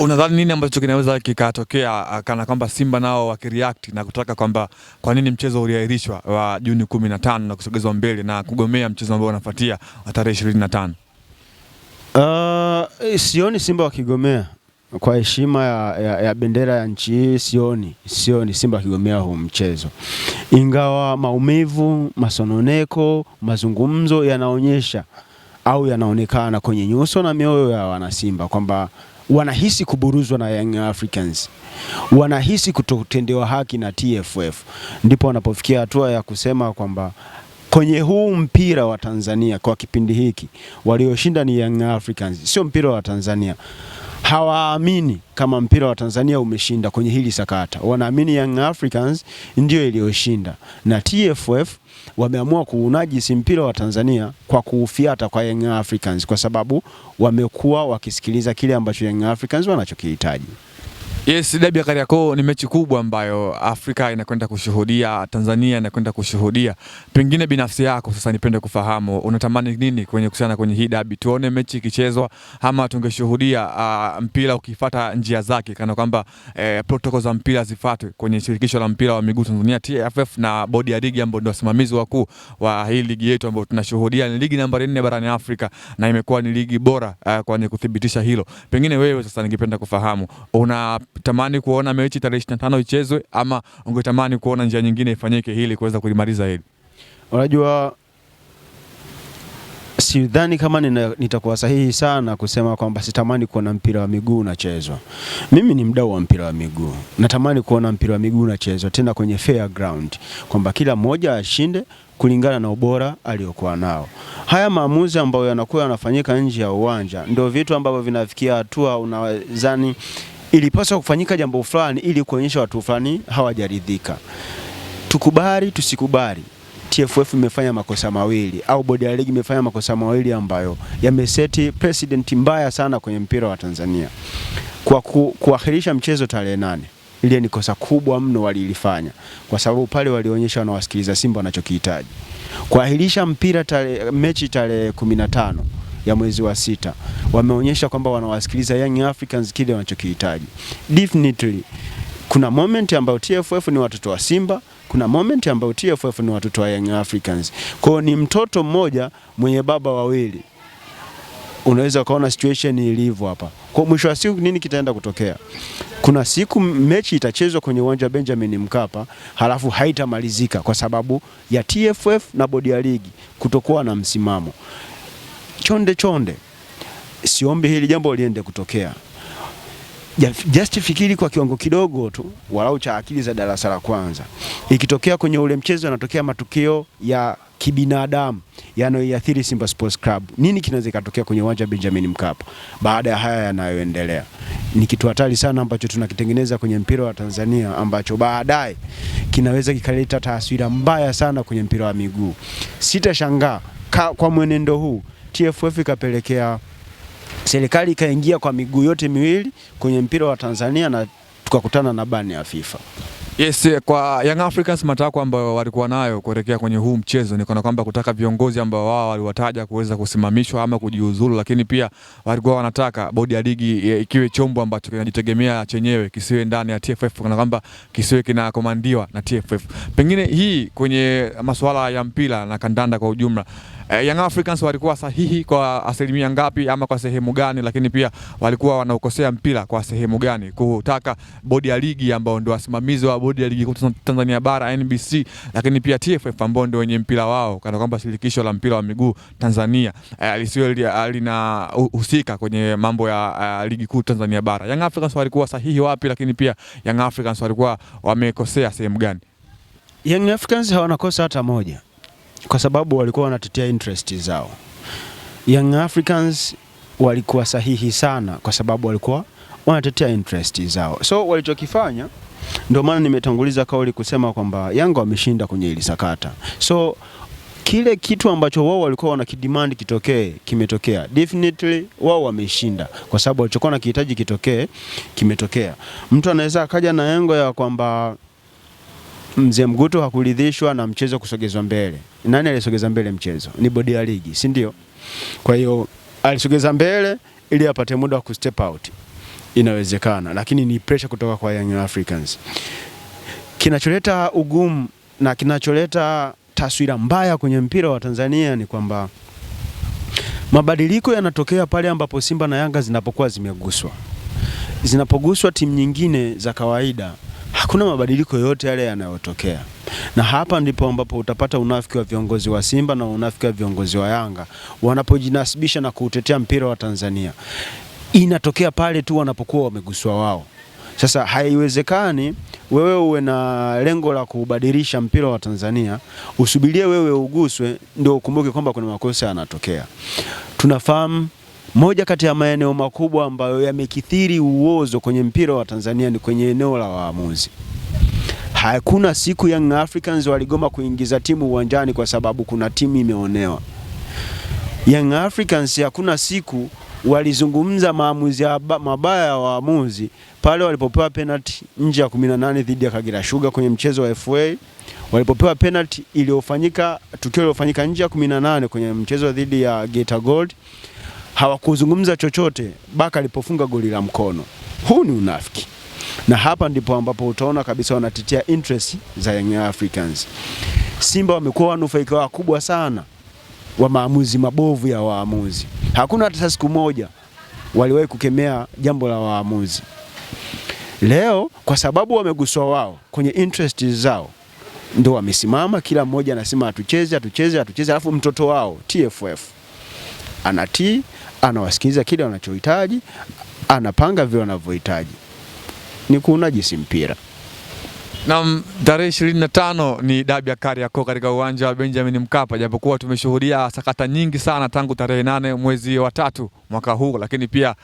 Unadhani nini ambacho kinaweza kikatokea kana kwamba Simba nao wakireact na kutaka kwamba kwa nini mchezo uliahirishwa wa Juni 15 na kusogezwa mbele na kugomea mchezo ambao unafuatia wa tarehe 25? Sioni Simba wakigomea kwa heshima ya bendera ya nchi hii. Sioni Simba wakigomea huu mchezo, ingawa maumivu, masononeko, mazungumzo yanaonyesha au yanaonekana kwenye nyuso na mioyo ya wanasimba kwamba wanahisi kuburuzwa na Young Africans, wanahisi kutotendewa haki na TFF. Ndipo wanapofikia hatua ya kusema kwamba kwenye huu mpira wa Tanzania kwa kipindi hiki walioshinda ni Young Africans, sio mpira wa Tanzania. Hawaamini kama mpira wa Tanzania umeshinda kwenye hili sakata. Wanaamini Young Africans ndio iliyoshinda, na TFF wameamua kuunajisi mpira wa Tanzania kwa kuufiata kwa Young Africans, kwa sababu wamekuwa wakisikiliza kile ambacho Young Africans wanachokihitaji. Yes, Derby ya Kariakoo ni mechi kubwa ambayo Afrika inakwenda kushuhudia, Tanzania inakwenda kushuhudia. Pengine binafsi yako sasa nipende kufahamu unatamani nini kwenye hii derby? Tuone mechi ikichezwa ama tungeshuhudia mpira ukifuata njia zake, kana kwamba protocol za mpira zifuatwe kwenye shirikisho la mpira wa miguu Tanzania TFF na bodi ya ligi ambao ndio wasimamizi wakuu wa hii ligi yetu ambayo tunashuhudia ni ligi nambari 4 barani Afrika na imekuwa ni ligi bora kwa kuthibitisha hilo. Pengine wewe sasa ningependa kufahamu unatamani kuona mechi tarehe 25 ichezwe ama ungetamani kuona njia nyingine ifanyike ili kuweza kulimaliza hili? Unajua, sidhani kama nitakuwa sahihi sana kusema kwamba sitamani kuona mpira wa miguu unachezwa. Mimi ni mdau wa mpira wa miguu. Natamani kuona mpira wa miguu unachezwa tena kwenye fair ground, kwamba kila mmoja ashinde kulingana na ubora aliokuwa nao. Haya maamuzi ambayo yanakuwa yanafanyika nje ya uwanja ndio vitu ambavyo vinafikia hatua unadhani ilipaswa kufanyika jambo fulani ili kuonyesha watu fulani hawajaridhika. Tukubali tusikubali, TFF imefanya makosa mawili au bodi ya ligi imefanya makosa mawili ambayo yameseti precedent mbaya sana kwenye mpira wa Tanzania. Kwa kuahirisha mchezo tarehe 8, ile ni kosa kubwa mno walilifanya, kwa sababu pale walionyesha wanawasikiliza Simba wanachokihitaji. Kuahirisha mpira mechi tarehe 15 ya mwezi wa 6, wameonyesha kwamba wanawasikiliza Young Africans kile wanachokihitaji. Definitely kuna moment ambayo TFF ni watoto wa Simba, kuna moment ambayo TFF ni watoto wa Young Africans. Kwa ni mtoto mmoja mwenye baba wawili. Unaweza kuona situation ilivyo hapa. Kwa mwisho wa siku nini kitaenda kutokea? Kuna siku mechi itachezwa kwenye uwanja Benjamin Mkapa, halafu haitamalizika kwa sababu ya TFF na bodi ya ligi kutokuwa na msimamo. Chonde siombi hili jambo liende kutokea. Just fikiri kwa kiwango kidogo tu, walau cha akili za darasa la kwanza. Ikitokea kwenye ule mchezo yanatokea matukio ya kibinadamu yanayoathiri Simba Sports Club, nini kinaweza kutokea kwenye uwanja Benjamin Mkapa baada ya haya yanayoendelea? Ni kitu hatari sana ambacho tunakitengeneza kwenye mpira wa Tanzania, ambacho baadaye kinaweza kikaleta taswira mbaya sana kwenye mpira wa miguu. Sitashangaa kwa mwenendo huu TFF ikapelekea serikali ikaingia kwa miguu yote miwili kwenye mpira wa Tanzania na tukakutana na bani ya FIFA. Yes, kwa Young Africans matakwa ambayo walikuwa nayo kuelekea kwenye huu mchezo ni kwamba kutaka viongozi ambao wao waliwataja kuweza kusimamishwa ama kujiuzulu, lakini pia walikuwa wanataka bodi ya ligi ikiwe chombo ambacho kinajitegemea chenyewe, kisiwe ndani ya TFF, kana kwamba kisiwe kinakomandiwa na TFF. Pengine hii kwenye masuala ya mpira na kandanda kwa ujumla, Young Africans walikuwa sahihi kwa asilimia ngapi ama kwa sehemu gani, lakini pia walikuwa wanaukosea mpira kwa sehemu gani kutaka bodi ya ligi ambao ndio wasimamizi wa bodi ya ligi kuu Tanzania bara NBC, lakini pia TFF ambao ndio wenye mpira wao, kana kwamba shirikisho la mpira wa miguu Tanzania lisiwe linahusika kwenye mambo ya ligi kuu Tanzania bara? Young Africans walikuwa sahihi wapi, lakini pia Young Africans walikuwa wamekosea sehemu gani? Young Africans hawana kosa hata moja, kwa sababu walikuwa wanatetea interest zao. Young Africans walikuwa sahihi sana kwa sababu walikuwa wanatetea interest zao. So walichokifanya, ndio maana nimetanguliza kauli kusema kwamba Yanga wameshinda kwenye hili sakata. So kile kitu ambacho wao walikuwa wanakidemand kitokee kimetokea. Definitely wao wameshinda kwa sababu walichokuwa wanakihitaji kitokee kimetokea. Mtu anaweza akaja na yengo ya kwamba Mzee Mguto hakuridhishwa na mchezo kusogezwa mbele. Nani alisogeza mbele mchezo? Ni bodi ya ligi, si ndio? Kwa hiyo alisogeza mbele ili apate muda wa kustep out. inawezekana, lakini ni pressure kutoka kwa Young Africans. Kinacholeta ugumu na kinacholeta taswira mbaya kwenye mpira wa Tanzania ni kwamba mabadiliko yanatokea pale ambapo Simba na Yanga zinapokuwa zimeguswa. Zinapoguswa timu nyingine za kawaida, hakuna mabadiliko yote yale yanayotokea. Na hapa ndipo ambapo utapata unafiki wa viongozi wa Simba na unafiki wa viongozi wa Yanga wanapojinasibisha na kuutetea mpira wa Tanzania. Inatokea pale tu wanapokuwa wameguswa wao. Sasa haiwezekani wewe uwe na lengo la kubadilisha mpira wa Tanzania, usubirie wewe uguswe ndio ukumbuke kwamba kuna makosa yanatokea. Tunafahamu moja kati ya maeneo makubwa ambayo yamekithiri uozo kwenye mpira wa Tanzania ni kwenye eneo la waamuzi. Hakuna siku Young Africans waligoma kuingiza timu uwanjani kwa sababu kuna timu imeonewa. Young Africans hakuna siku walizungumza maamuzi mabaya ya waamuzi pale walipopewa penalty nje ya 18 dhidi ya Kagera Sugar kwenye mchezo wa FA, walipopewa penalty tukio lilofanyika nje ya 18 kwenye mchezo dhidi ya Geita Gold. Hawakuzungumza chochote mpaka alipofunga goli la mkono. Huu ni unafiki. Na hapa ndipo ambapo utaona kabisa wanatetea interest za Young Africans. Simba wamekuwa wanufaika wakubwa sana wa maamuzi mabovu ya waamuzi. Hakuna hata siku moja waliwahi kukemea jambo la waamuzi. Leo kwa sababu wameguswa wao kwenye interest zao ndio wamesimama, kila mmoja anasema atucheze, alafu mtoto wao TFF anatii, anawasikiliza kile wanachohitaji, anapanga vile wanavyohitaji. Ni kunajisi mpira. Na tarehe 25 ni dabi ya Kariakoo katika uwanja wa Benjamin Mkapa, japokuwa tumeshuhudia sakata nyingi sana tangu tarehe 8 mwezi wa 3 mwaka huu, lakini pia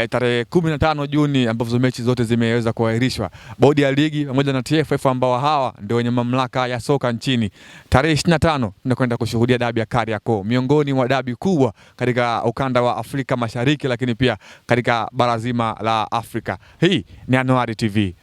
tarehe 15 Juni ambapo mechi zote zimeweza kuahirishwa. Bodi ya ligi pamoja na TFF ambao hawa ndio wenye mamlaka ya soka nchini, tarehe 25 tunakwenda kushuhudia dabi ya Kariakoo, miongoni mwa dabi kubwa katika ukanda wa Afrika Mashariki, lakini pia katika bara zima la Afrika. Hii ni Anuari TV.